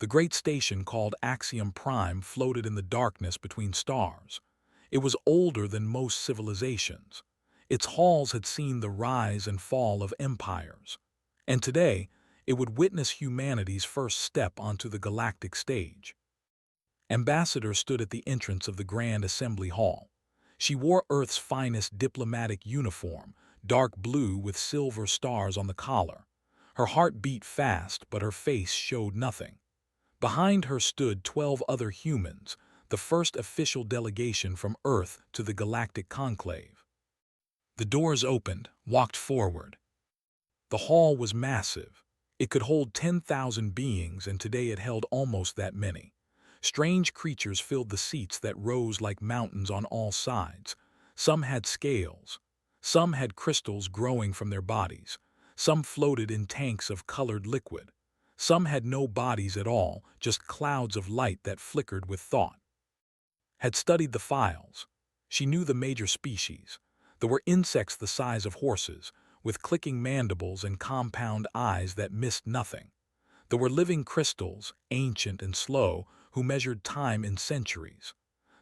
The great station called Axiom Prime floated in the darkness between stars. It was older than most civilizations. Its halls had seen the rise and fall of empires. And today, it would witness humanity's first step onto the galactic stage. Ambassador stood at the entrance of the Grand Assembly Hall. She wore Earth's finest diplomatic uniform, dark blue with silver stars on the collar. Her heart beat fast, but her face showed nothing. Behind her stood 12 other humans, the first official delegation from Earth to the Galactic Conclave. The doors opened, walked forward. The hall was massive. It could hold 10,000 beings, and today it held almost that many. Strange creatures filled the seats that rose like mountains on all sides. Some had scales. Some had crystals growing from their bodies. Some floated in tanks of colored liquid. Some had no bodies at all, just clouds of light that flickered with thought. Had studied the files. She knew the major species. There were insects the size of horses, with clicking mandibles and compound eyes that missed nothing. There were living crystals, ancient and slow, who measured time in centuries.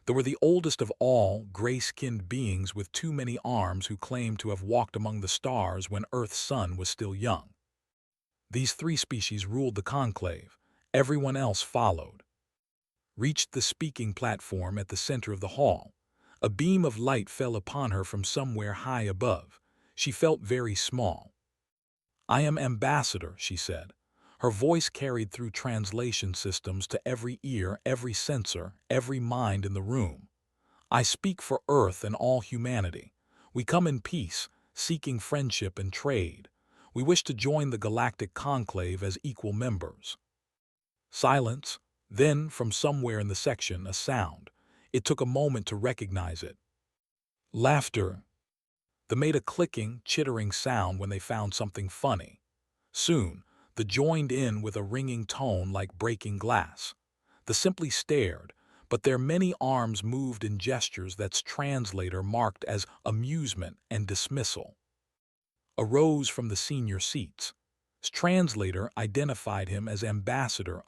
There were the oldest of all, gray-skinned beings with too many arms who claimed to have walked among the stars when Earth's sun was still young. These three species ruled the conclave. Everyone else followed. Reached the speaking platform at the center of the hall. A beam of light fell upon her from somewhere high above. She felt very small. "I am Ambassador," she said. Her voice carried through translation systems to every ear, every sensor, every mind in the room. "I speak for Earth and all humanity. We come in peace, seeking friendship and trade. We wish to join the Galactic Conclave as equal members." Silence. Then, from somewhere in the section, a sound. It took a moment to recognize it. Laughter. They made a clicking, chittering sound when they found something funny. Soon, they joined in with a ringing tone like breaking glass. They simply stared, but their many arms moved in gestures that's translator marked as amusement and dismissal. Arose from the senior seats. Translator identified him as Ambassador,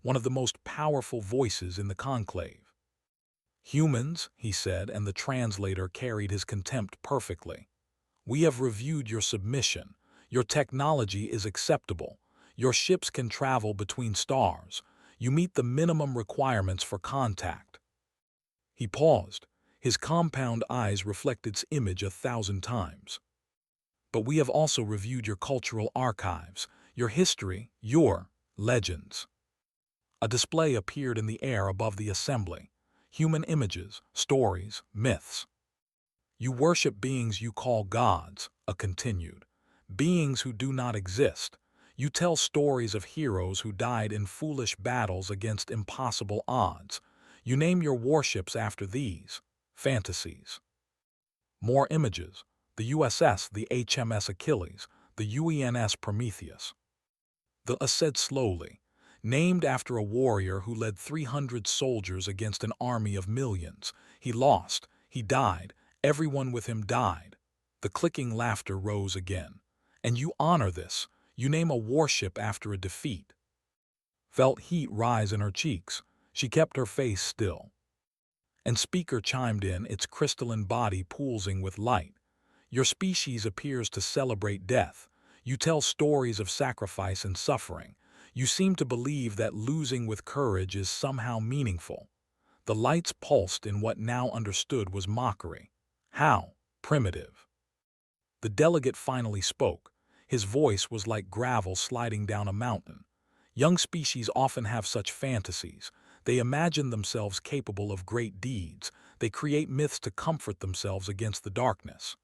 one of the most powerful voices in the conclave. "Humans," he said, and the translator carried his contempt perfectly. "We have reviewed your submission. Your technology is acceptable. Your ships can travel between stars. You meet the minimum requirements for contact." He paused. His compound eyes reflected its image 1,000 times. "But we have also reviewed your cultural archives, your history, your legends." A display appeared in the air above the assembly. Human images, stories, myths. "You worship beings you call gods," a continued. "Beings who do not exist. You tell stories of heroes who died in foolish battles against impossible odds. You name your warships after these fantasies." More images. The USS, the HMS Achilles, the UENS Prometheus. The said slowly, "Named after a warrior who led 300 soldiers against an army of millions. He lost, he died, everyone with him died." The clicking laughter rose again. "And you honor this. You name a warship after a defeat." Felt heat rise in her cheeks. She kept her face still. And speaker chimed in, its crystalline body pulsing with light. "Your species appears to celebrate death. You tell stories of sacrifice and suffering. You seem to believe that losing with courage is somehow meaningful." The lights pulsed in what now understood was mockery. How primitive. The delegate finally spoke. His voice was like gravel sliding down a mountain. "Young species often have such fantasies. They imagine themselves capable of great deeds. They create myths to comfort themselves against the darkness."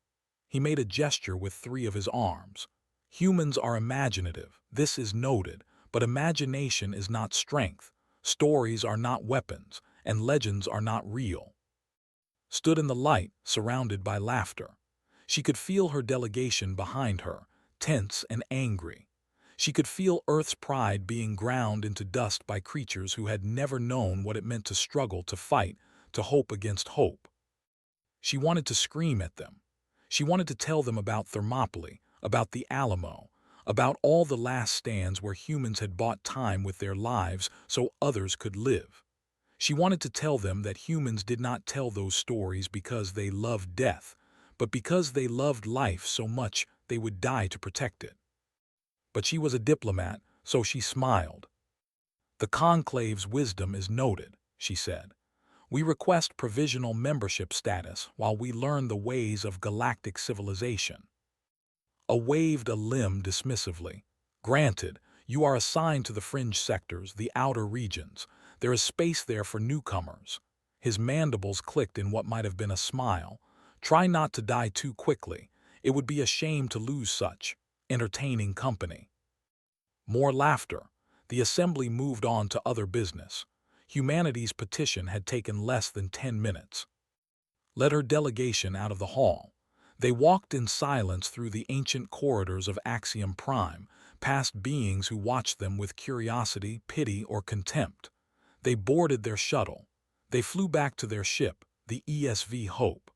He made a gesture with 3 of his arms. "Humans are imaginative, this is noted, but imagination is not strength. Stories are not weapons, and legends are not real." Stood in the light, surrounded by laughter. She could feel her delegation behind her, tense and angry. She could feel Earth's pride being ground into dust by creatures who had never known what it meant to struggle, to fight, to hope against hope. She wanted to scream at them. She wanted to tell them about Thermopylae, about the Alamo, about all the last stands where humans had bought time with their lives so others could live. She wanted to tell them that humans did not tell those stories because they loved death, but because they loved life so much they would die to protect it. But she was a diplomat, so she smiled. "The Conclave's wisdom is noted," she said. "We request provisional membership status while we learn the ways of galactic civilization." A waved a limb dismissively. "Granted, you are assigned to the fringe sectors, the outer regions. There is space there for newcomers." His mandibles clicked in what might have been a smile. "Try not to die too quickly. It would be a shame to lose such entertaining company." More laughter. The assembly moved on to other business. Humanity's petition had taken less than 10 minutes. Led her delegation out of the hall. They walked in silence through the ancient corridors of Axiom Prime, past beings who watched them with curiosity, pity, or contempt. They boarded their shuttle. They flew back to their ship, the ESV Hope.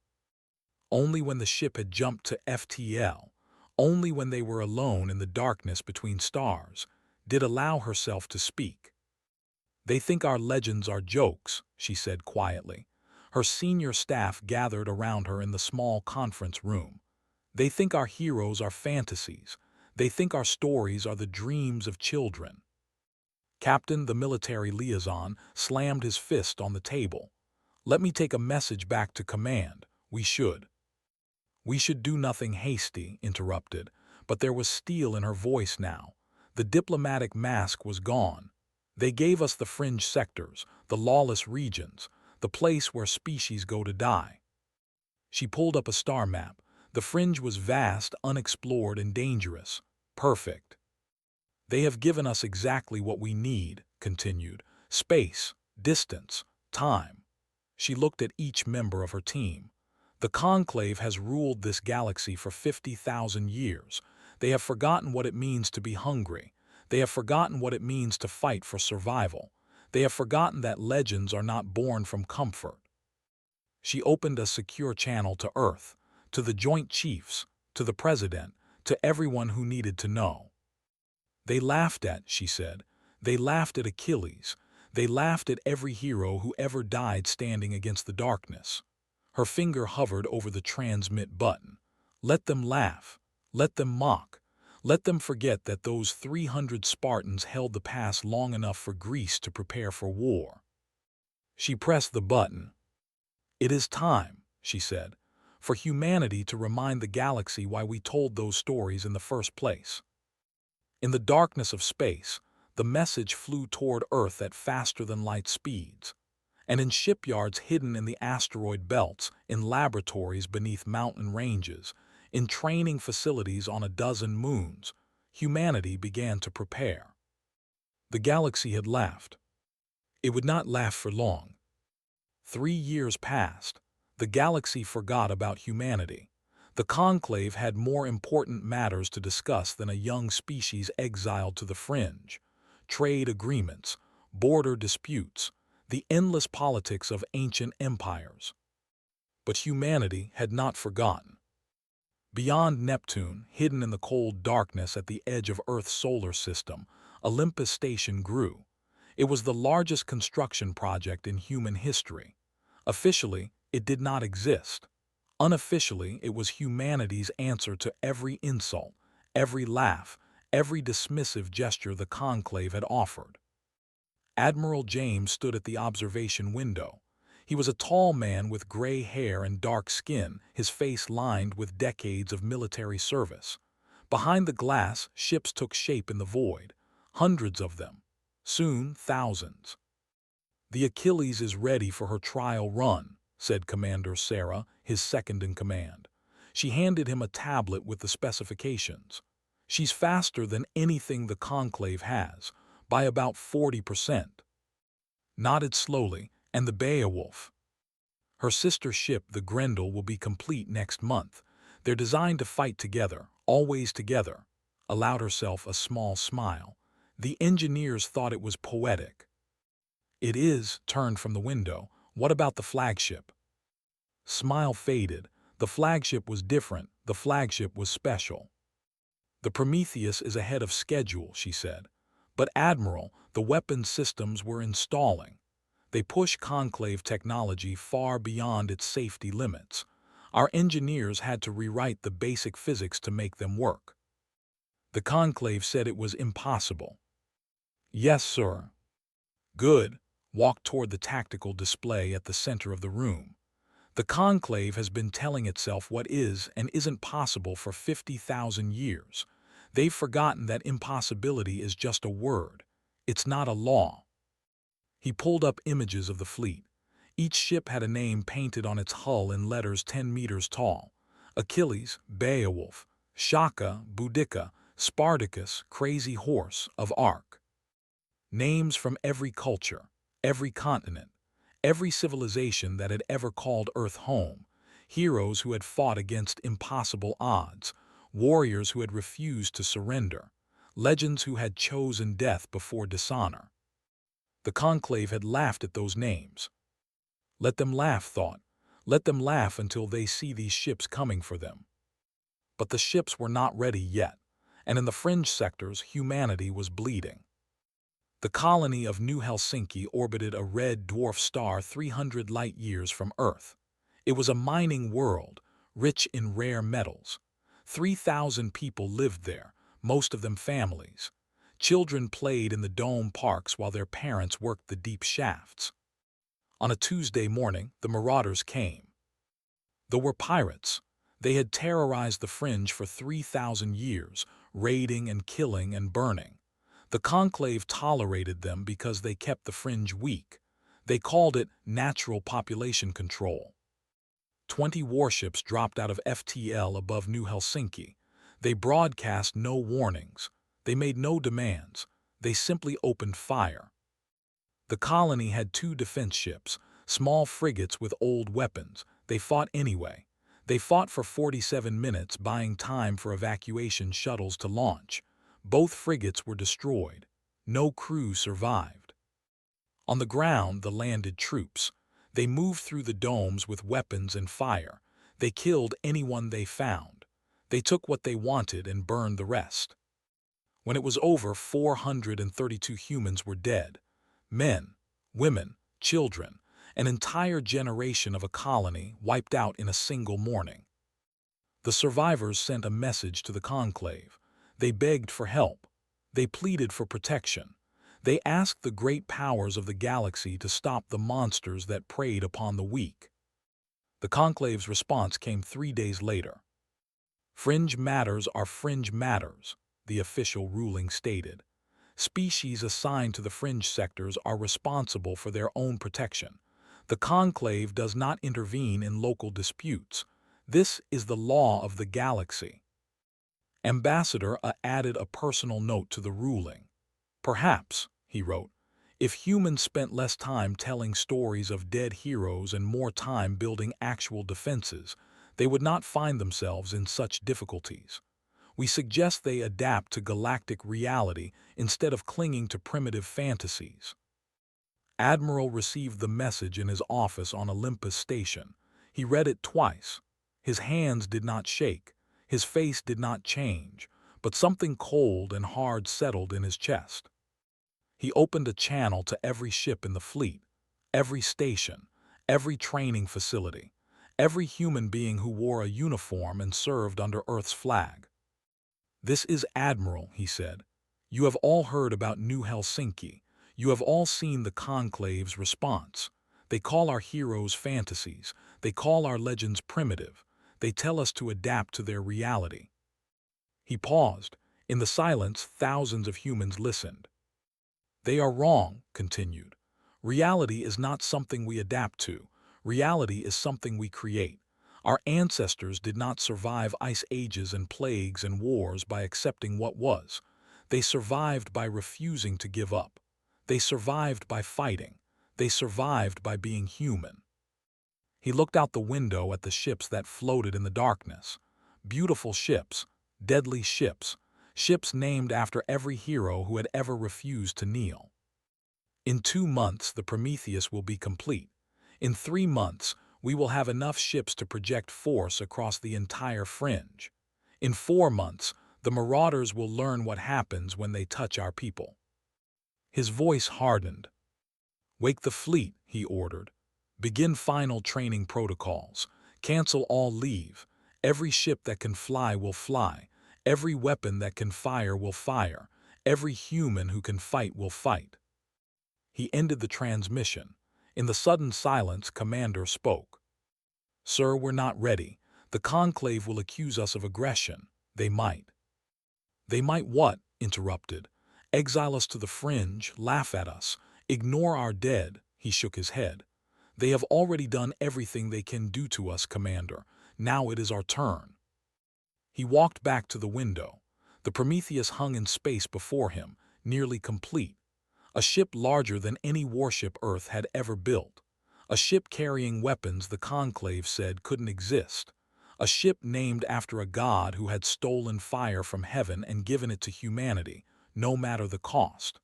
Only when the ship had jumped to FTL, only when they were alone in the darkness between stars, did allow herself to speak. "They think our legends are jokes," she said quietly. Her senior staff gathered around her in the small conference room. "They think our heroes are fantasies. They think our stories are the dreams of children." Captain, the military liaison, slammed his fist on the table. "Let me take a message back to command. We should." "We should do nothing hasty," interrupted, but there was steel in her voice now. The diplomatic mask was gone. "They gave us the fringe sectors, the lawless regions, the place where species go to die." She pulled up a star map. The fringe was vast, unexplored, and dangerous. Perfect. "They have given us exactly what we need," continued. "Space, distance, time." She looked at each member of her team. "The Conclave has ruled this galaxy for 50,000 years. They have forgotten what it means to be hungry. They have forgotten what it means to fight for survival. They have forgotten that legends are not born from comfort." She opened a secure channel to Earth, to the Joint Chiefs, to the President, to everyone who needed to know. "They laughed at," she said. "They laughed at Achilles. They laughed at every hero who ever died standing against the darkness." Her finger hovered over the transmit button. "Let them laugh. Let them mock. Let them forget that those 300 Spartans held the pass long enough for Greece to prepare for war." She pressed the button. "It is time," she said, "for humanity to remind the galaxy why we told those stories in the first place." In the darkness of space, the message flew toward Earth at faster-than-light speeds. And in shipyards hidden in the asteroid belts, in laboratories beneath mountain ranges, in training facilities on a dozen moons, humanity began to prepare. The galaxy had laughed. It would not laugh for long. 3 years passed. The galaxy forgot about humanity. The Conclave had more important matters to discuss than a young species exiled to the fringe. Trade agreements, border disputes, the endless politics of ancient empires. But humanity had not forgotten. Beyond Neptune, hidden in the cold darkness at the edge of Earth's solar system, Olympus Station grew. It was the largest construction project in human history. Officially, it did not exist. Unofficially, it was humanity's answer to every insult, every laugh, every dismissive gesture the Conclave had offered. Admiral James stood at the observation window. He was a tall man with gray hair and dark skin, his face lined with decades of military service. Behind the glass, ships took shape in the void, hundreds of them, soon thousands. "The Achilles is ready for her trial run," said Commander Sarah, his second-in-command. She handed him a tablet with the specifications. "She's faster than anything the Conclave has, by about 40%. Nodded slowly, "And the Beowulf. Her sister ship, the Grendel, will be complete next month. They're designed to fight together, always together." Allowed herself a small smile. "The engineers thought it was poetic." "It is," turned from the window. "What about the flagship?" Smile faded. The flagship was different. The flagship was special. The Prometheus is ahead of schedule, she said. But Admiral, the weapons systems were installing. They push conclave technology far beyond its safety limits. Our engineers had to rewrite the basic physics to make them work. The conclave said it was impossible. Yes, sir. Good. Walk toward the tactical display at the center of the room. The conclave has been telling itself what is and isn't possible for 50,000 years. They've forgotten that impossibility is just a word. It's not a law. He pulled up images of the fleet. Each ship had a name painted on its hull in letters 10 meters tall. Achilles, Beowulf, Shaka, Boudica, Spartacus, Crazy Horse, of Arc. Names from every culture, every continent, every civilization that had ever called Earth home, heroes who had fought against impossible odds, warriors who had refused to surrender, legends who had chosen death before dishonor. The conclave had laughed at those names. Let them laugh, thought. Let them laugh until they see these ships coming for them. But the ships were not ready yet, and in the fringe sectors humanity was bleeding. The colony of New Helsinki orbited a red dwarf star 300 light-years from Earth. It was a mining world, rich in rare metals. 3,000 people lived there, most of them families. Children played in the dome parks while their parents worked the deep shafts. On a Tuesday morning, the marauders came. They were pirates. They had terrorized the fringe for 3,000 years, raiding and killing and burning. The conclave tolerated them because they kept the fringe weak. They called it natural population control. 20 warships dropped out of FTL above New Helsinki. They broadcast no warnings. They made no demands. They simply opened fire. The colony had 2 defense ships, small frigates with old weapons. They fought anyway. They fought for 47 minutes, buying time for evacuation shuttles to launch. Both frigates were destroyed. No crew survived. On the ground, the landed troops. They moved through the domes with weapons and fire. They killed anyone they found. They took what they wanted and burned the rest. When it was over, 432 humans were dead. Men, women, children, an entire generation of a colony wiped out in a single morning. The survivors sent a message to the conclave. They begged for help. They pleaded for protection. They asked the great powers of the galaxy to stop the monsters that preyed upon the weak. The conclave's response came 3 days later. Fringe matters are fringe matters, the official ruling stated. Species assigned to the fringe sectors are responsible for their own protection. The conclave does not intervene in local disputes. This is the law of the galaxy. Ambassador added a personal note to the ruling. Perhaps, he wrote, if humans spent less time telling stories of dead heroes and more time building actual defenses, they would not find themselves in such difficulties. We suggest they adapt to galactic reality instead of clinging to primitive fantasies. Admiral received the message in his office on Olympus Station. He read it twice. His hands did not shake. His face did not change, but something cold and hard settled in his chest. He opened a channel to every ship in the fleet, every station, every training facility, every human being who wore a uniform and served under Earth's flag. This is Admiral, he said. You have all heard about New Helsinki. You have all seen the conclave's response. They call our heroes fantasies. They call our legends primitive. They tell us to adapt to their reality. He paused. In the silence, thousands of humans listened. They are wrong, continued. Reality is not something we adapt to. Reality is something we create. Our ancestors did not survive ice ages and plagues and wars by accepting what was. They survived by refusing to give up. They survived by fighting. They survived by being human. He looked out the window at the ships that floated in the darkness. Beautiful ships, deadly ships, ships named after every hero who had ever refused to kneel. In 2 months, the Prometheus will be complete. In 3 months, we will have enough ships to project force across the entire fringe. In 4 months, The marauders will learn what happens when they touch our people." His voice hardened. "Wake the fleet," he ordered. "Begin final training protocols. Cancel all leave. Every ship that can fly will fly. Every weapon that can fire will fire. Every human who can fight will fight." He ended the transmission. In the sudden silence, Commander spoke. "Sir, we're not ready. The Conclave will accuse us of aggression. They might." "They might what?" interrupted. "Exile us to the fringe, laugh at us, ignore our dead." He shook his head. "They have already done everything they can do to us, Commander. Now it is our turn." He walked back to the window. The Prometheus hung in space before him, nearly complete. A ship larger than any warship Earth had ever built. A ship carrying weapons the Conclave said couldn't exist. A ship named after a god who had stolen fire from heaven and given it to humanity, no matter the cost.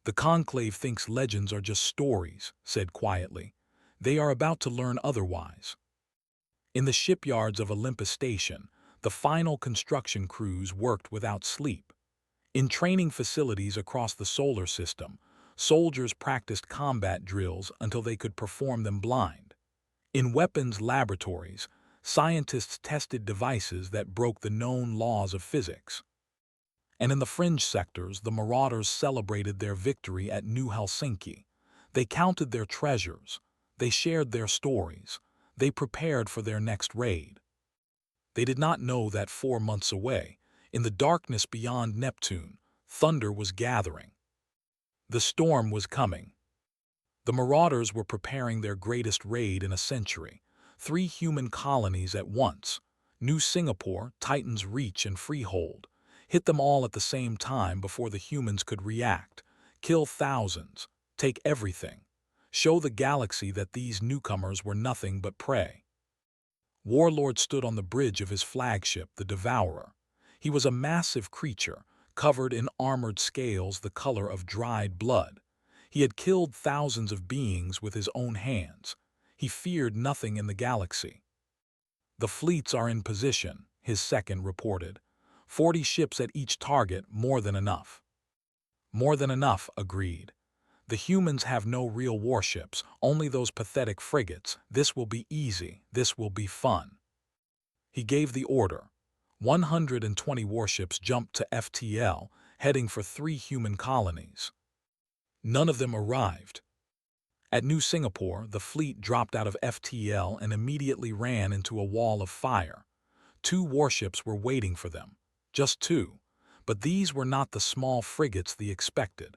"The Conclave thinks legends are just stories," said quietly. "They are about to learn otherwise." In the shipyards of Olympus Station, the final construction crews worked without sleep. In training facilities across the solar system, soldiers practiced combat drills until they could perform them blind. In weapons laboratories, scientists tested devices that broke the known laws of physics. And in the fringe sectors, the marauders celebrated their victory at New Helsinki. They counted their treasures. They shared their stories. They prepared for their next raid. They did not know that 4 months away, in the darkness beyond Neptune, thunder was gathering. The storm was coming. The marauders were preparing their greatest raid in a century. 3 human colonies at once. New Singapore, Titan's Reach, and Freehold. Hit them all at the same time before the humans could react. Kill thousands. Take everything. Show the galaxy that these newcomers were nothing but prey. Warlord stood on the bridge of his flagship, the Devourer. He was a massive creature, covered in armored scales the color of dried blood. He had killed thousands of beings with his own hands. He feared nothing in the galaxy. "The fleets are in position," his second reported. 40 ships at each target, more than enough." "More than enough," agreed. "The humans have no real warships, only those pathetic frigates. This will be easy. This will be fun." He gave the order. 120 warships jumped to FTL, heading for 3 human colonies. None of them arrived. At New Singapore, the fleet dropped out of FTL and immediately ran into a wall of fire. 2 warships were waiting for them. Just 2. But these were not the small frigates they expected.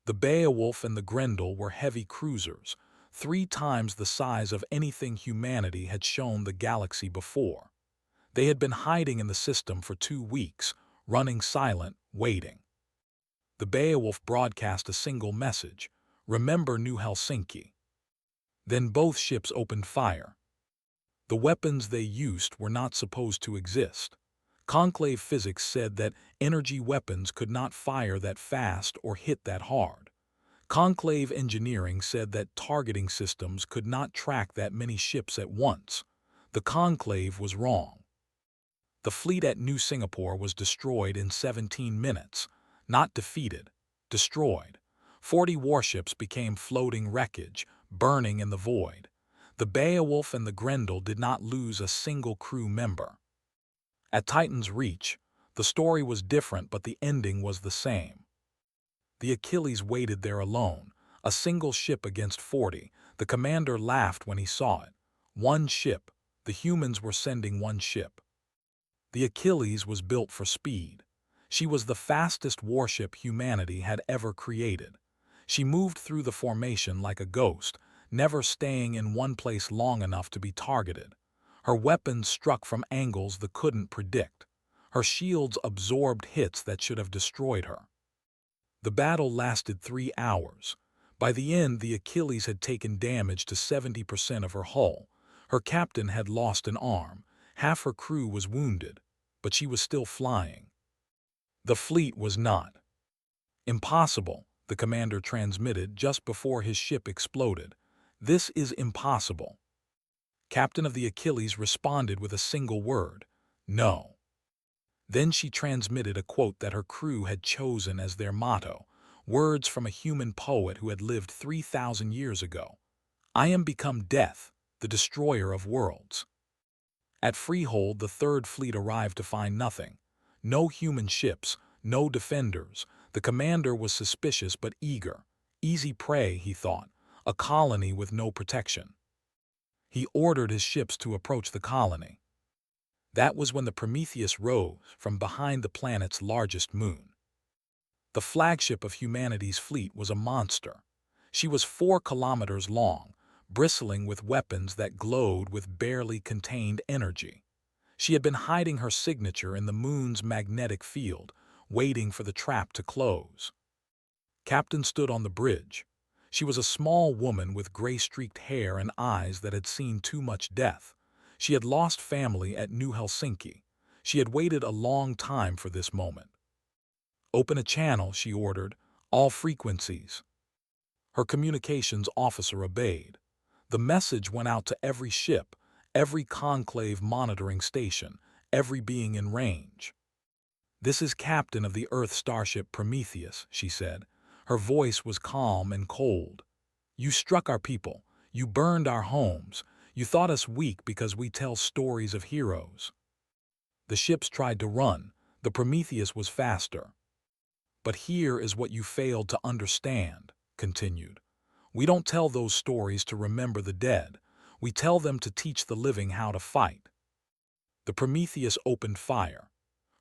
The Beowulf and the Grendel were heavy cruisers, 3 times the size of anything humanity had shown the galaxy before. They had been hiding in the system for 2 weeks, running silent, waiting. The Beowulf broadcast a single message: "Remember New Helsinki." Then both ships opened fire. The weapons they used were not supposed to exist. Conclave physics said that energy weapons could not fire that fast or hit that hard. Conclave engineering said that targeting systems could not track that many ships at once. The Conclave was wrong. The fleet at New Singapore was destroyed in 17 minutes. Not defeated, destroyed. 40 warships became floating wreckage, burning in the void. The Beowulf and the Grendel did not lose a single crew member. At Titan's Reach, the story was different, but the ending was the same. The Achilles waited there alone, a single ship against 40. The commander laughed when he saw it. 1 ship. The humans were sending 1 ship. The Achilles was built for speed. She was the fastest warship humanity had ever created. She moved through the formation like a ghost, never staying in one place long enough to be targeted. Her weapons struck from angles they couldn't predict. Her shields absorbed hits that should have destroyed her. The battle lasted 3 hours. By the end, the Achilles had taken damage to 70% of her hull. Her captain had lost an arm. Half her crew was wounded, but she was still flying. The fleet was not. "Impossible," the commander transmitted just before his ship exploded. "This is impossible." Captain of the Achilles responded with a single word: "No." Then she transmitted a quote that her crew had chosen as their motto, words from a human poet who had lived 3,000 years ago. "I am become death, the destroyer of worlds." At Freehold, the Third Fleet arrived to find nothing. No human ships, no defenders. The commander was suspicious but eager. Easy prey, he thought, a colony with no protection. He ordered his ships to approach the colony. That was when the Prometheus rose from behind the planet's largest moon. The flagship of humanity's fleet was a monster. She was 4 kilometers long, bristling with weapons that glowed with barely contained energy. She had been hiding her signature in the moon's magnetic field, waiting for the trap to close. Captain stood on the bridge. She was a small woman with gray-streaked hair and eyes that had seen too much death. She had lost family at New Helsinki. She had waited a long time for this moment. "Open a channel," she ordered, "all frequencies." Her communications officer obeyed. The message went out to every ship, every conclave monitoring station, every being in range. "This is captain of the Earth starship Prometheus," she said. Her voice was calm and cold. "You struck our people. You burned our homes. You thought us weak because we tell stories of heroes." The ships tried to run. The Prometheus was faster. "But here is what you failed to understand," continued. "We don't tell those stories to remember the dead. We tell them to teach the living how to fight." The Prometheus opened fire.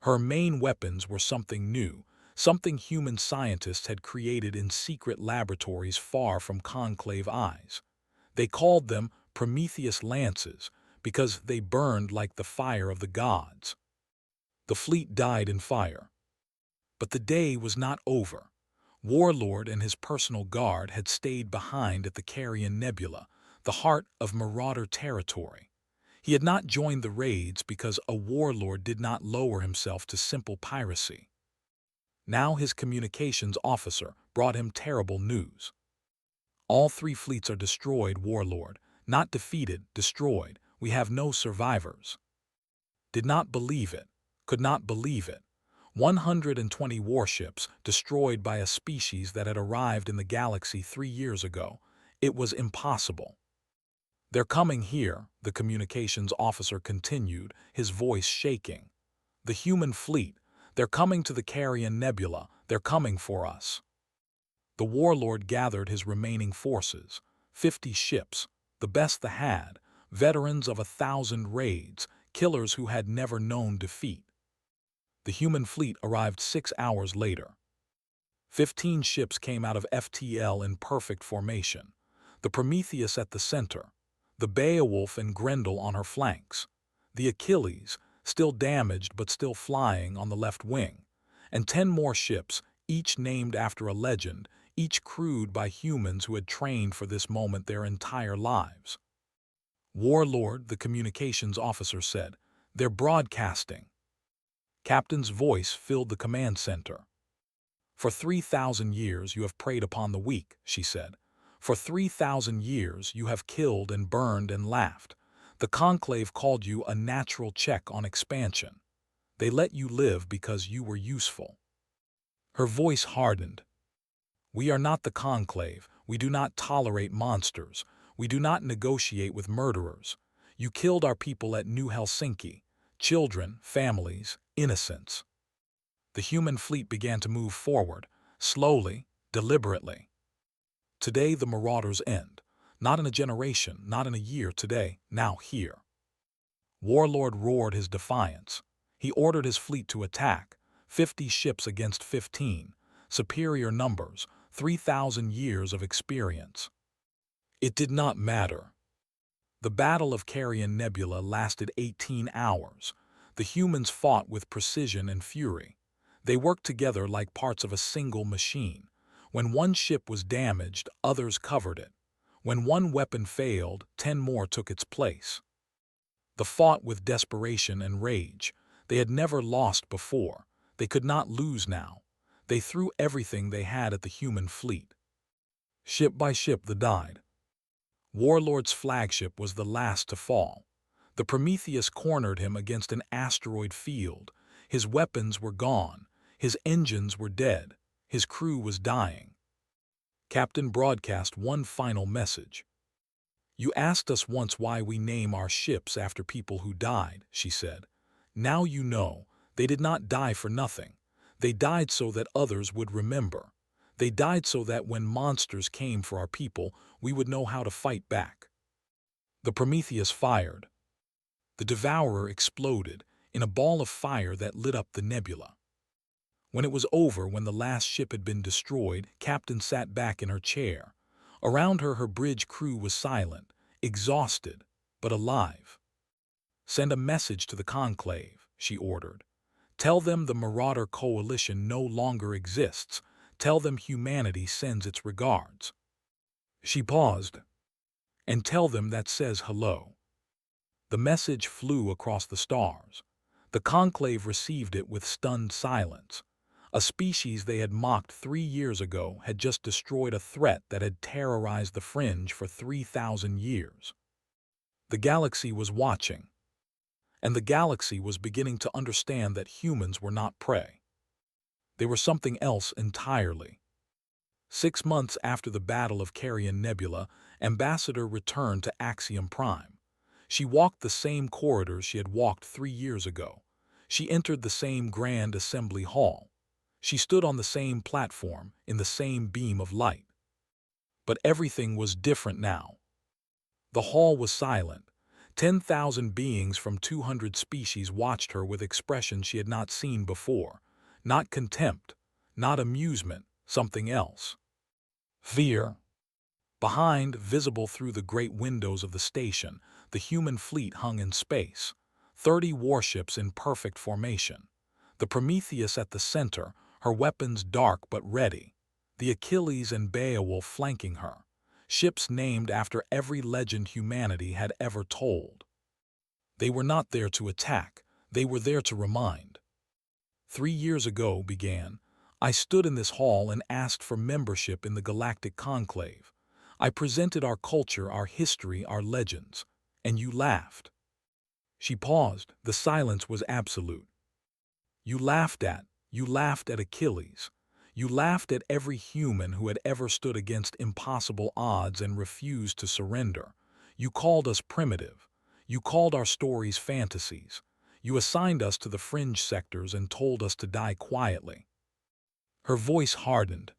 Her main weapons were something new, something human scientists had created in secret laboratories far from conclave eyes. They called them Prometheus lances because they burned like the fire of the gods. The fleet died in fire. But the day was not over. Warlord and his personal guard had stayed behind at the Carrion Nebula, the heart of Marauder territory. He had not joined the raids because a warlord did not lower himself to simple piracy. Now his communications officer brought him terrible news. "All 3 fleets are destroyed, Warlord. Not defeated, destroyed. We have no survivors." Did not believe it. Could not believe it. 120 warships destroyed by a species that had arrived in the galaxy 3 years ago. It was impossible. "They're coming here," the communications officer continued, his voice shaking. "The human fleet. They're coming to the Carrion Nebula. They're coming for us." The warlord gathered his remaining forces, 50 ships, the best they had, veterans of 1,000 raids, killers who had never known defeat. The human fleet arrived 6 hours later. 15 ships came out of FTL in perfect formation, the Prometheus at the center, the Beowulf and Grendel on her flanks, the Achilles, still damaged but still flying, on the left wing, and 10 more ships, each named after a legend, each crewed by humans who had trained for this moment their entire lives. "Warlord," the communications officer said, "they're broadcasting." Captain's voice filled the command center. "For 3,000 years you have preyed upon the weak," she said. "For 3,000 years you have killed and burned and laughed. The Conclave called you a natural check on expansion. They let you live because you were useful." Her voice hardened. "We are not the Conclave. We do not tolerate monsters. We do not negotiate with murderers. You killed our people at New Helsinki. Children, families, innocents." The human fleet began to move forward, slowly, deliberately. Today the marauders end. Not in a generation, not in a year, today, now here. Warlord roared his defiance. He ordered his fleet to attack, 50 ships against 15, superior numbers, 3,000 years of experience. It did not matter. The Battle of Carrion Nebula lasted 18 hours. The humans fought with precision and fury. They worked together like parts of a single machine. When one ship was damaged, others covered it. When one weapon failed, 10 more took its place. They fought with desperation and rage. They had never lost before. They could not lose now. They threw everything they had at the human fleet. Ship by ship they died. Warlord's flagship was the last to fall. The Prometheus cornered him against an asteroid field. His weapons were gone. His engines were dead. His crew was dying. Captain broadcast one final message. "You asked us once why we name our ships after people who died," she said. "Now you know. They did not die for nothing. They died so that others would remember. They died so that when monsters came for our people, we would know how to fight back." The Prometheus fired. The Devourer exploded in a ball of fire that lit up the nebula. When it was over, when the last ship had been destroyed, Captain sat back in her chair. Around her, her bridge crew was silent, exhausted, but alive. "Send a message to the Conclave," she ordered. "Tell them the Marauder Coalition no longer exists. Tell them humanity sends its regards." She paused. "And tell them that says hello." The message flew across the stars. The Conclave received it with stunned silence. A species they had mocked 3 years ago had just destroyed a threat that had terrorized the Fringe for 3,000 years. The galaxy was watching, and the galaxy was beginning to understand that humans were not prey. They were something else entirely. 6 months after the Battle of Carrion Nebula, Ambassador returned to Axiom Prime. She walked the same corridors she had walked 3 years ago. She entered the same Grand Assembly Hall. She stood on the same platform, in the same beam of light. But everything was different now. The hall was silent. 10,000 beings from 200 species watched her with expressions she had not seen before. Not contempt, not amusement, something else. Fear. Behind, visible through the great windows of the station, the human fleet hung in space. 30 warships in perfect formation. The Prometheus at the center, her weapons dark but ready. The Achilles and Beowulf flanking her. Ships named after every legend humanity had ever told. They were not there to attack. They were there to remind. 3 years ago, I stood in this hall and asked for membership in the Galactic Conclave. I presented our culture, our history, our legends. And you laughed. She paused. The silence was absolute. You laughed at Achilles. You laughed at every human who had ever stood against impossible odds and refused to surrender. You called us primitive. You called our stories fantasies. You assigned us to the fringe sectors and told us to die quietly. Her voice hardened.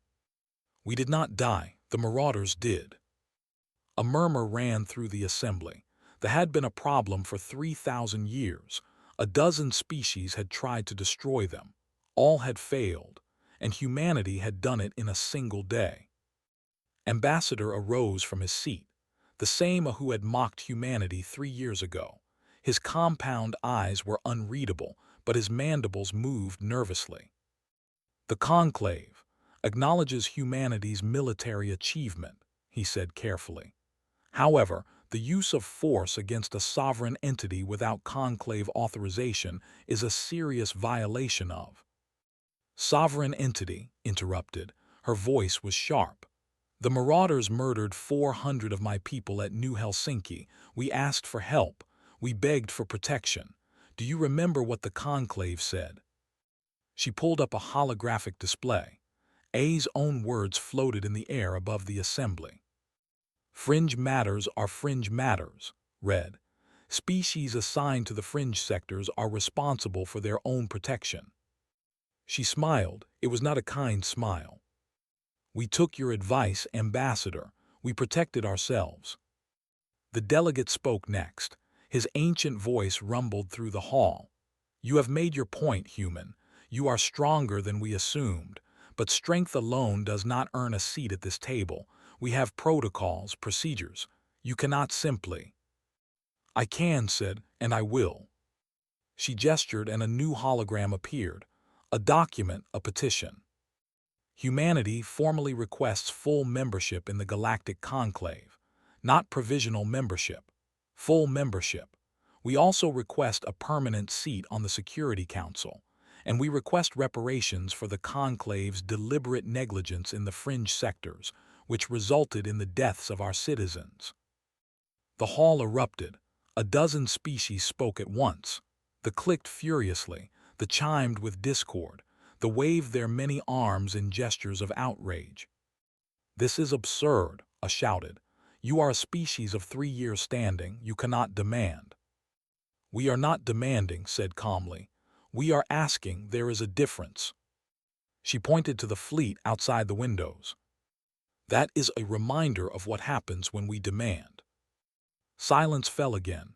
We did not die. The Marauders did. A murmur ran through the assembly. There had been a problem for 3,000 years. A dozen species had tried to destroy them. All had failed, and humanity had done it in a single day. Ambassador arose from his seat, the same who had mocked humanity 3 years ago. His compound eyes were unreadable, but his mandibles moved nervously. The Conclave acknowledges humanity's military achievement, he said carefully. However, the use of force against a sovereign entity without conclave authorization is a serious violation of. Sovereign entity, interrupted. Her voice was sharp. The Marauders murdered 400 of my people at New Helsinki. We asked for help. We begged for protection. Do you remember what the conclave said? She pulled up a holographic display. A's own words floated in the air above the assembly. Fringe matters are fringe matters, read. Species assigned to the fringe sectors are responsible for their own protection. She smiled. It was not a kind smile. We took your advice, Ambassador. We protected ourselves. The delegate spoke next. His ancient voice rumbled through the hall. You have made your point, human. You are stronger than we assumed. But strength alone does not earn a seat at this table. We have protocols, procedures. You cannot simply. I can, said, and I will. She gestured and a new hologram appeared. A document, a petition. Humanity formally requests full membership in the Galactic Conclave. Not provisional membership. Full membership. We also request a permanent seat on the Security Council. And we request reparations for the Conclave's deliberate negligence in the fringe sectors, which resulted in the deaths of our citizens. The hall erupted. A dozen species spoke at once. They clicked furiously. the chimed with discord, the waved their many arms in gestures of outrage. "This is absurd," a shouted. "You are a species of 3 years standing, you cannot demand." "We are not demanding," said calmly. "We are asking, there is a difference." She pointed to the fleet outside the windows. "That is a reminder of what happens when we demand." Silence fell again.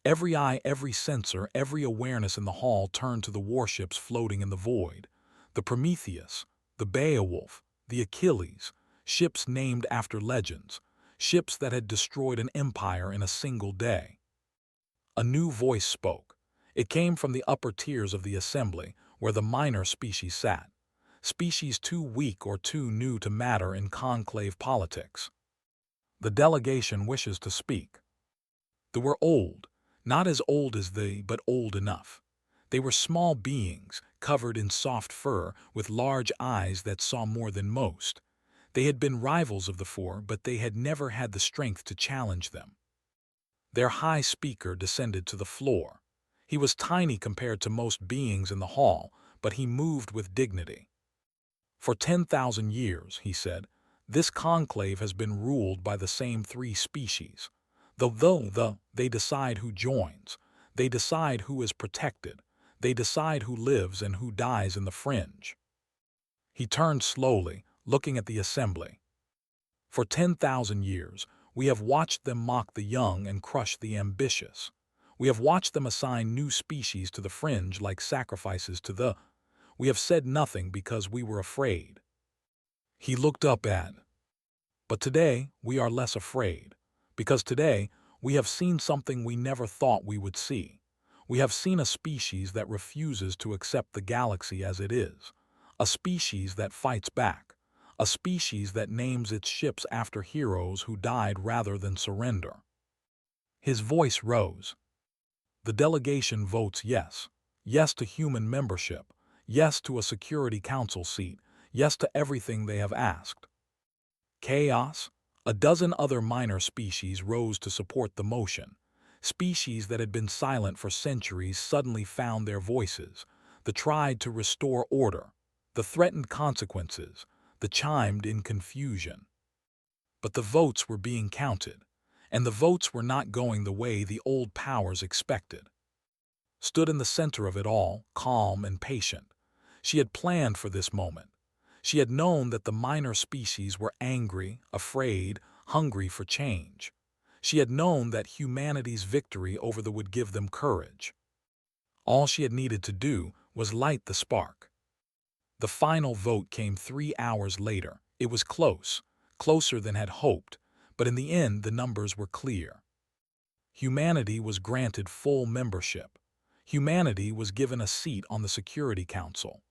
Every eye, every sensor, every awareness in the hall turned to the warships floating in the void. The Prometheus, the Beowulf, the Achilles, ships named after legends, ships that had destroyed an empire in a single day. A new voice spoke. It came from the upper tiers of the assembly, where the minor species sat. Species too weak or too new to matter in conclave politics. "The delegation wishes to speak." They were old, not as old as they, but old enough. They were small beings, covered in soft fur, with large eyes that saw more than most. They had been rivals of the four, but they had never had the strength to challenge them. Their high speaker descended to the floor. He was tiny compared to most beings in the hall, but he moved with dignity. "For 10,000 years," he said, "this conclave has been ruled by the same 3 species. Though they decide who joins, they decide who is protected, they decide who lives and who dies in the fringe." He turned slowly, looking at the assembly. "For 10,000 years, we have watched them mock the young and crush the ambitious. We have watched them assign new species to the fringe like sacrifices to the... We have said nothing because we were afraid." He looked up at. "But today, we are less afraid. Because today, we have seen something we never thought we would see. We have seen a species that refuses to accept the galaxy as it is. A species that fights back. A species that names its ships after heroes who died rather than surrender." His voice rose. "The delegation votes yes. Yes to human membership. Yes to a Security Council seat. Yes to everything they have asked." Chaos? A dozen other minor species rose to support the motion. Species that had been silent for centuries suddenly found their voices. The tried to restore order. The threatened consequences. The chimed in confusion. But the votes were being counted, and the votes were not going the way the old powers expected. Stood in the center of it all, calm and patient. She had planned for this moment. She had known that the minor species were angry, afraid, hungry for change. She had known that humanity's victory over them would give them courage. All she had needed to do was light the spark. The final vote came 3 hours later. It was close, closer than had hoped, but in the end the numbers were clear. Humanity was granted full membership. Humanity was given a seat on the Security Council.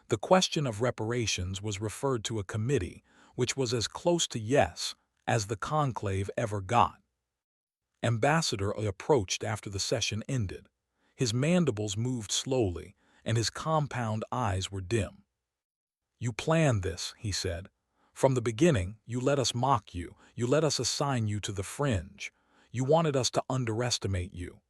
The question of reparations was referred to a committee, which was as close to yes as the conclave ever got. Ambassador approached after the session ended. His mandibles moved slowly, and his compound eyes were dim. "You planned this," he said. "From the beginning, you let us mock you. You let us assign you to the fringe. You wanted us to underestimate you."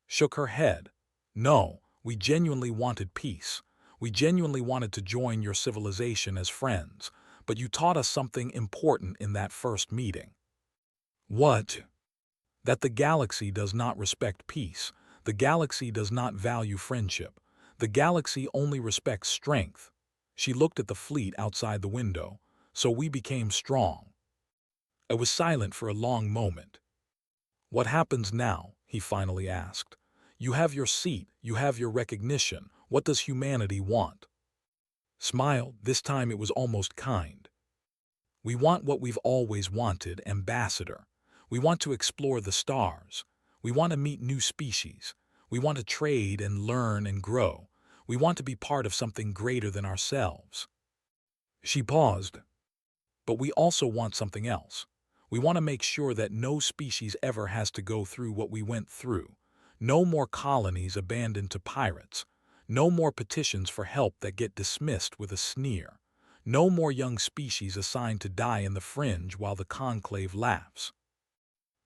Shook her head. "No, we genuinely wanted peace. We genuinely wanted to join your civilization as friends, but you taught us something important in that first meeting." "What?" "That the galaxy does not respect peace. The galaxy does not value friendship. The galaxy only respects strength." She looked at the fleet outside the window. "So we became strong." I was silent for a long moment. "What happens now?" he finally asked. "You have your seat, you have your recognition. What does humanity want?" Smiled, this time it was almost kind. "We want what we've always wanted, Ambassador. We want to explore the stars. We want to meet new species. We want to trade and learn and grow. We want to be part of something greater than ourselves." She paused. "But we also want something else. We want to make sure that no species ever has to go through what we went through. No more colonies abandoned to pirates. No more petitions for help that get dismissed with a sneer. No more young species assigned to die in the fringe while the conclave laughs."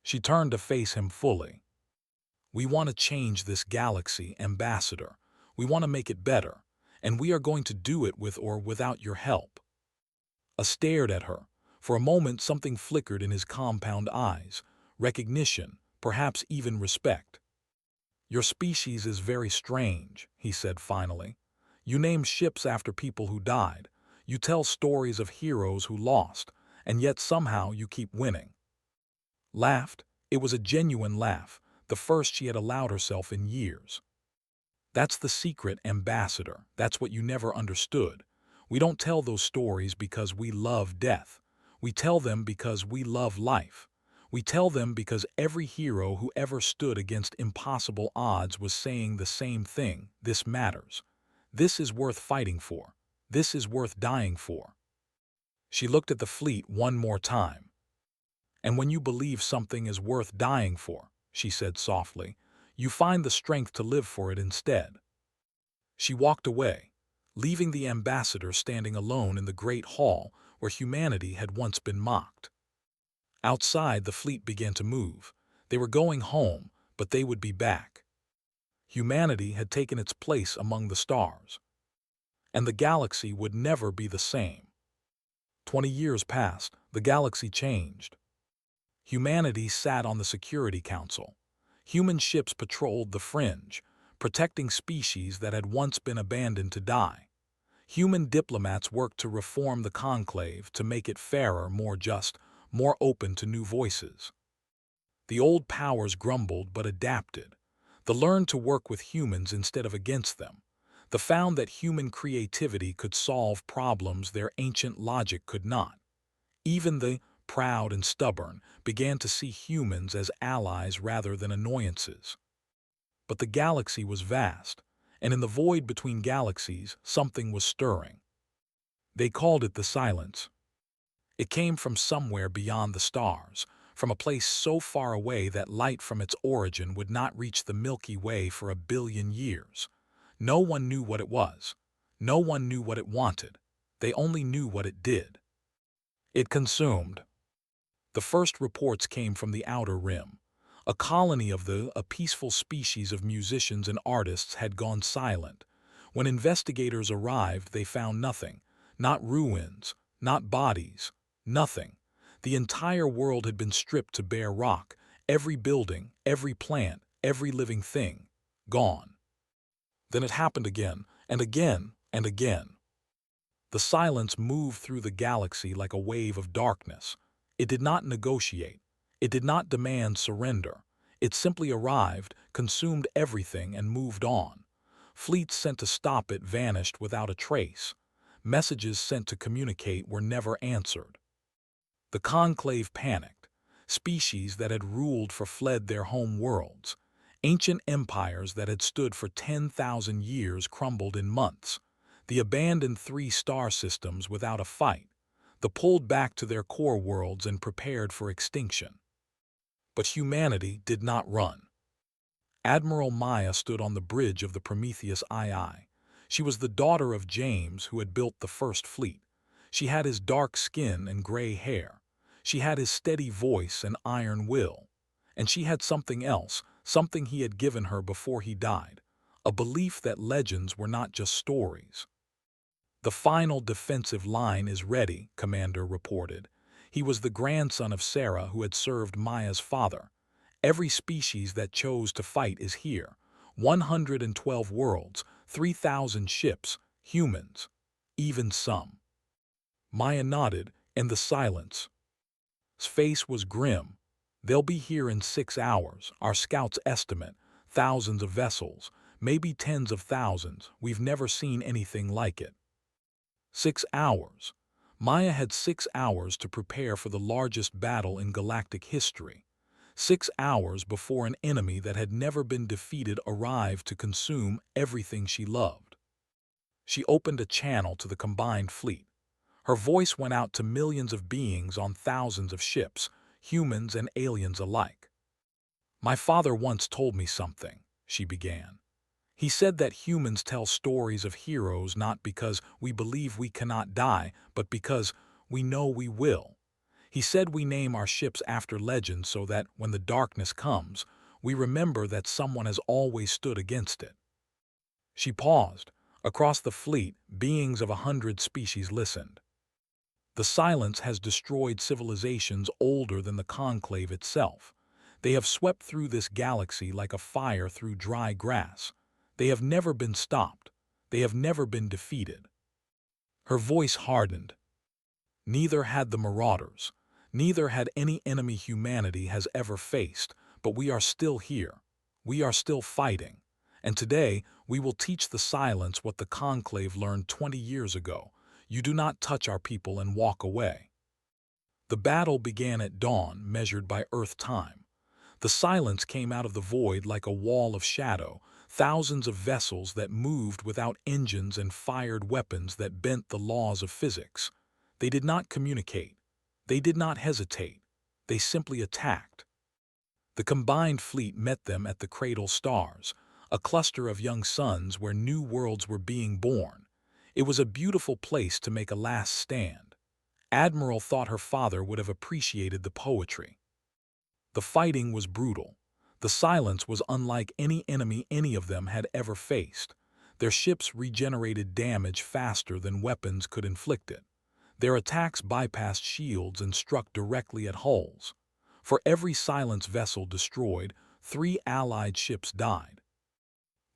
She turned to face him fully. "We want to change this galaxy, Ambassador. We want to make it better, and we are going to do it with or without your help." I stared at her. For a moment something flickered in his compound eyes. Recognition, perhaps even respect. "Your species is very strange," he said finally. "You name ships after people who died. You tell stories of heroes who lost, and yet somehow you keep winning." Laughed. It was a genuine laugh, the first she had allowed herself in years. "That's the secret, Ambassador. That's what you never understood. We don't tell those stories because we love death. We tell them because we love life. We tell them because every hero who ever stood against impossible odds was saying the same thing: this matters. This is worth fighting for. This is worth dying for." She looked at the fleet one more time. "And when you believe something is worth dying for," she said softly, "you find the strength to live for it instead." She walked away, leaving the ambassador standing alone in the great hall where humanity had once been mocked. Outside, the fleet began to move. They were going home, but they would be back. Humanity had taken its place among the stars, and the galaxy would never be the same. 20 years passed. The galaxy changed. Humanity sat on the Security Council. Human ships patrolled the fringe, protecting species that had once been abandoned to die. Human diplomats worked to reform the conclave, to make it fairer, more just, more open to new voices. The old powers grumbled but adapted. They learned to work with humans instead of against them. They found that human creativity could solve problems their ancient logic could not. Even the proud and stubborn began to see humans as allies rather than annoyances. But the galaxy was vast, and in the void between galaxies, something was stirring. They called it the silence. It came from somewhere beyond the stars, from a place so far away that light from its origin would not reach the Milky Way for 1 billion years. No one knew what it was. No one knew what it wanted. They only knew what it did. It consumed. The first reports came from the outer rim. A colony of a peaceful species of musicians and artists had gone silent. When investigators arrived, they found nothing. Not ruins, not bodies, nothing. The entire world had been stripped to bare rock. Every building, every plant, every living thing, gone. Then it happened again, and again, and again. The silence moved through the galaxy like a wave of darkness. It did not negotiate. It did not demand surrender. It simply arrived, consumed everything, and moved on. Fleets sent to stop it vanished without a trace. Messages sent to communicate were never answered. The conclave panicked. Species that had ruled fled their home worlds. Ancient empires that had stood for 10,000 years crumbled in months. The abandoned 3-star systems without a fight. They pulled back to their core worlds and prepared for extinction. But humanity did not run. Admiral Maya stood on the bridge of the Prometheus II. She was the daughter of James, who had built the first fleet. She had his dark skin and gray hair. She had his steady voice and iron will. And she had something else, something he had given her before he died, a belief that legends were not just stories. "The final defensive line is ready," Commander reported. He was the grandson of Sarah, who had served Maya's father. "Every species that chose to fight is here. 112 worlds, 3,000 ships, humans, even some." Maya nodded, and the silence. His face was grim. "They'll be here in 6 hours, our scouts estimate. Thousands of vessels, maybe tens of thousands. We've never seen anything like it." 6 hours. Maya had 6 hours to prepare for the largest battle in galactic history. 6 hours before an enemy that had never been defeated arrived to consume everything she loved. She opened a channel to the combined fleet. Her voice went out to millions of beings on thousands of ships, humans and aliens alike. "My father once told me something," she began. "He said that humans tell stories of heroes not because we believe we cannot die, but because we know we will. He said we name our ships after legends so that, when the darkness comes, we remember that someone has always stood against it." She paused. Across the fleet, beings of 100 species listened. The silence has destroyed civilizations older than the conclave itself. They have swept through this galaxy like a fire through dry grass. They have never been stopped. They have never been defeated. Her voice hardened. Neither had the Marauders. Neither had any enemy humanity has ever faced, but we are still here. We are still fighting. And today, we will teach the silence what the Conclave learned 20 years ago. You do not touch our people and walk away. The battle began at dawn, measured by Earth time. The silence came out of the void like a wall of shadow, thousands of vessels that moved without engines and fired weapons that bent the laws of physics. They did not communicate. They did not hesitate. They simply attacked. The combined fleet met them at the Cradle Stars, a cluster of young suns where new worlds were being born. It was a beautiful place to make a last stand. Admiral thought her father would have appreciated the poetry. The fighting was brutal. The silence was unlike any enemy any of them had ever faced. Their ships regenerated damage faster than weapons could inflict it. Their attacks bypassed shields and struck directly at hulls. For every silence vessel destroyed, 3 Allied ships died.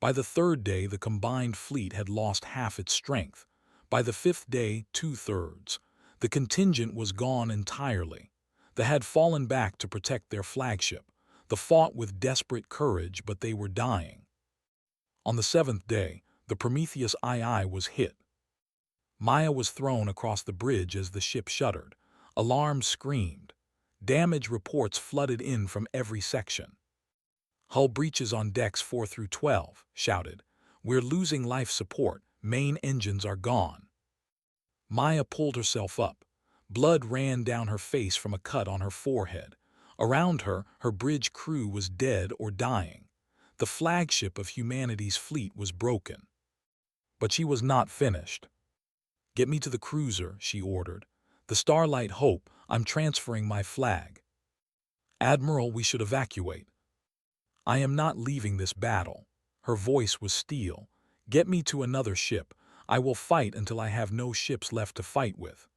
By the 3rd day, the combined fleet had lost half its strength. By the 5th day, 2/3. The contingent was gone entirely. They had fallen back to protect their flagship. They fought with desperate courage, but they were dying. On the 7th day, the Prometheus II was hit. Maya was thrown across the bridge as the ship shuddered. Alarms screamed. Damage reports flooded in from every section. Hull breaches on decks 4 through 12, shouted. We're losing life support. Main engines are gone. Maya pulled herself up. Blood ran down her face from a cut on her forehead. Around her, her bridge crew was dead or dying. The flagship of humanity's fleet was broken. But she was not finished. Get me to the cruiser, she ordered. The Starlight Hope, I'm transferring my flag. Admiral, we should evacuate. I am not leaving this battle. Her voice was steel. Get me to another ship. I will fight until I have no ships left to fight with.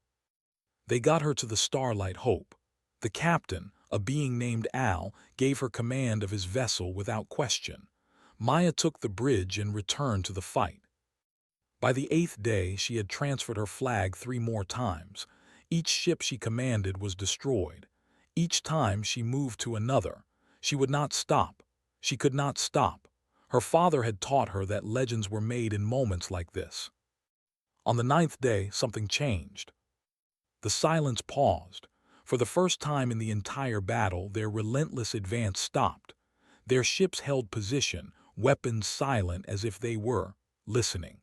They got her to the Starlight Hope. The captain, a being named Al, gave her command of his vessel without question. Maya took the bridge and returned to the fight. By the 8th day, she had transferred her flag 3 more times. Each ship she commanded was destroyed. Each time she moved to another. She would not stop. She could not stop. Her father had taught her that legends were made in moments like this. On the 9th day, something changed. The silence paused. For the first time in the entire battle, their relentless advance stopped. Their ships held position, weapons silent as if they were listening.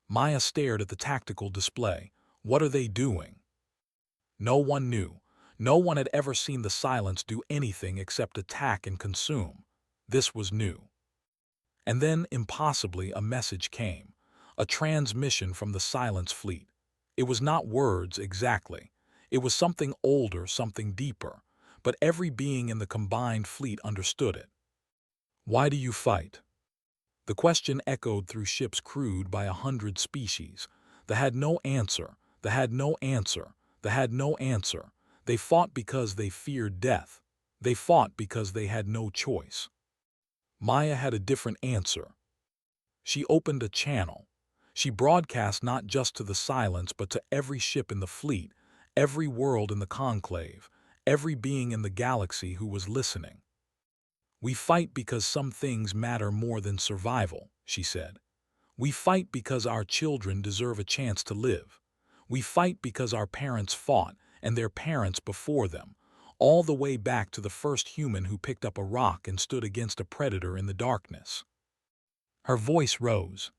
Maya stared at the tactical display. What are they doing? No one knew. No one had ever seen the silence do anything except attack and consume. This was new. And then, impossibly, a message came. A transmission from the silence fleet. It was not words exactly. It was something older, something deeper. But every being in the combined fleet understood it. Why do you fight? The question echoed through ships crewed by 100 species. They had no answer. They had no answer. They had no answer. They fought because they feared death. They fought because they had no choice. Maya had a different answer. She opened a channel. She broadcast not just to the silence but to every ship in the fleet, every world in the conclave, every being in the galaxy who was listening. We fight because some things matter more than survival, she said. We fight because our children deserve a chance to live. We fight because our parents fought, and their parents before them, all the way back to the first human who picked up a rock and stood against a predator in the darkness. Her voice rose.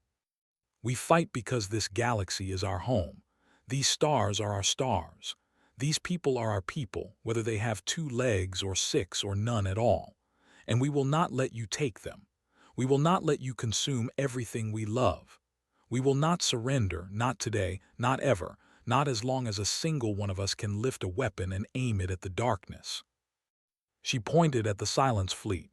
We fight because this galaxy is our home. These stars are our stars. These people are our people, whether they have 2 legs or 6 or none at all. And we will not let you take them. We will not let you consume everything we love. We will not surrender, not today, not ever, not as long as a single one of us can lift a weapon and aim it at the darkness. She pointed at the silence fleet.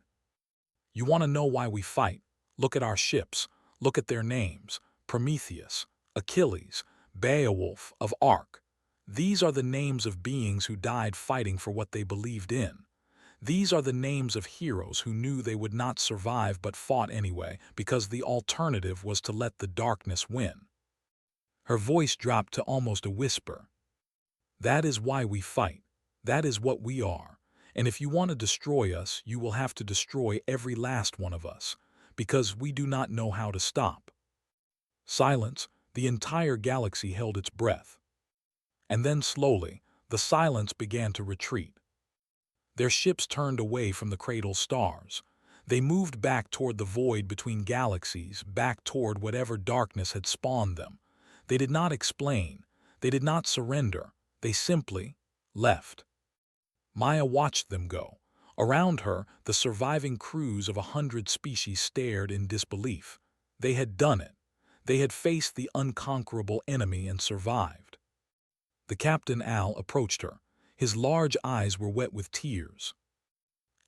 You want to know why we fight? Look at our ships. Look at their names: Prometheus, Achilles, Beowulf of Ark. These are the names of beings who died fighting for what they believed in. These are the names of heroes who knew they would not survive but fought anyway because the alternative was to let the darkness win. Her voice dropped to almost a whisper. That is why we fight. That is what we are. And if you want to destroy us, you will have to destroy every last one of us, because we do not know how to stop. Silence. The entire galaxy held its breath. And then slowly, the silence began to retreat. Their ships turned away from the cradle stars. They moved back toward the void between galaxies, back toward whatever darkness had spawned them. They did not explain. They did not surrender. They simply left. Maya watched them go. Around her, the surviving crews of 100 species stared in disbelief. They had done it. They had faced the unconquerable enemy and survived. The Captain Al approached her. His large eyes were wet with tears.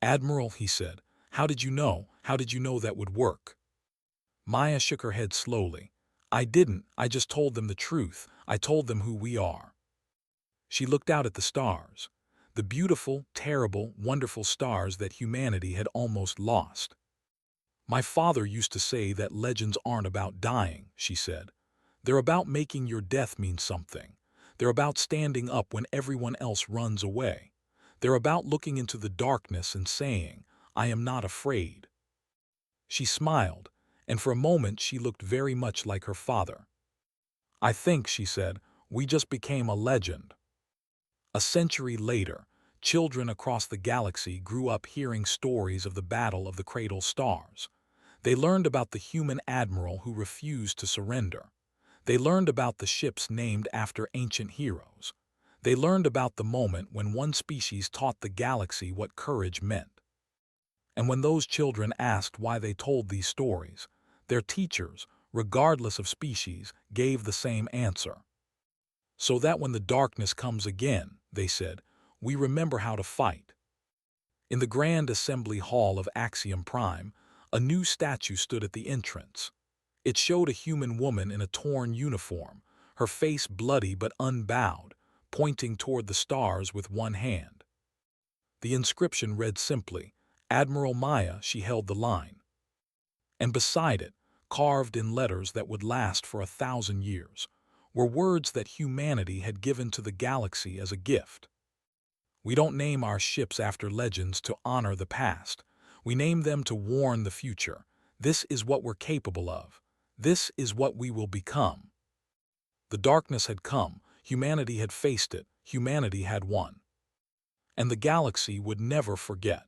"Admiral," he said, "how did you know? How did you know that would work?" Maya shook her head slowly. "I didn't. I just told them the truth. I told them who we are." She looked out at the stars. The beautiful, terrible, wonderful stars that humanity had almost lost. "My father used to say that legends aren't about dying," she said. "They're about making your death mean something. They're about standing up when everyone else runs away. They're about looking into the darkness and saying, 'I am not afraid.'" She smiled, and for a moment she looked very much like her father. "I think," she said, "we just became a legend." A century later, children across the galaxy grew up hearing stories of the Battle of the Cradle Stars. They learned about the human admiral who refused to surrender. They learned about the ships named after ancient heroes. They learned about the moment when one species taught the galaxy what courage meant. And when those children asked why they told these stories, their teachers, regardless of species, gave the same answer. "So that when the darkness comes again," they said, "we remember how to fight." In the Grand Assembly Hall of Axiom Prime, a new statue stood at the entrance. It showed a human woman in a torn uniform, her face bloody but unbowed, pointing toward the stars with one hand. The inscription read simply, "Admiral Maya." She held the line. And beside it, carved in letters that would last for 1,000 years, were words that humanity had given to the galaxy as a gift. "We don't name our ships after legends to honor the past. We name them to warn the future. This is what we're capable of. This is what we will become." The darkness had come. Humanity had faced it. Humanity had won. And the galaxy would never forget.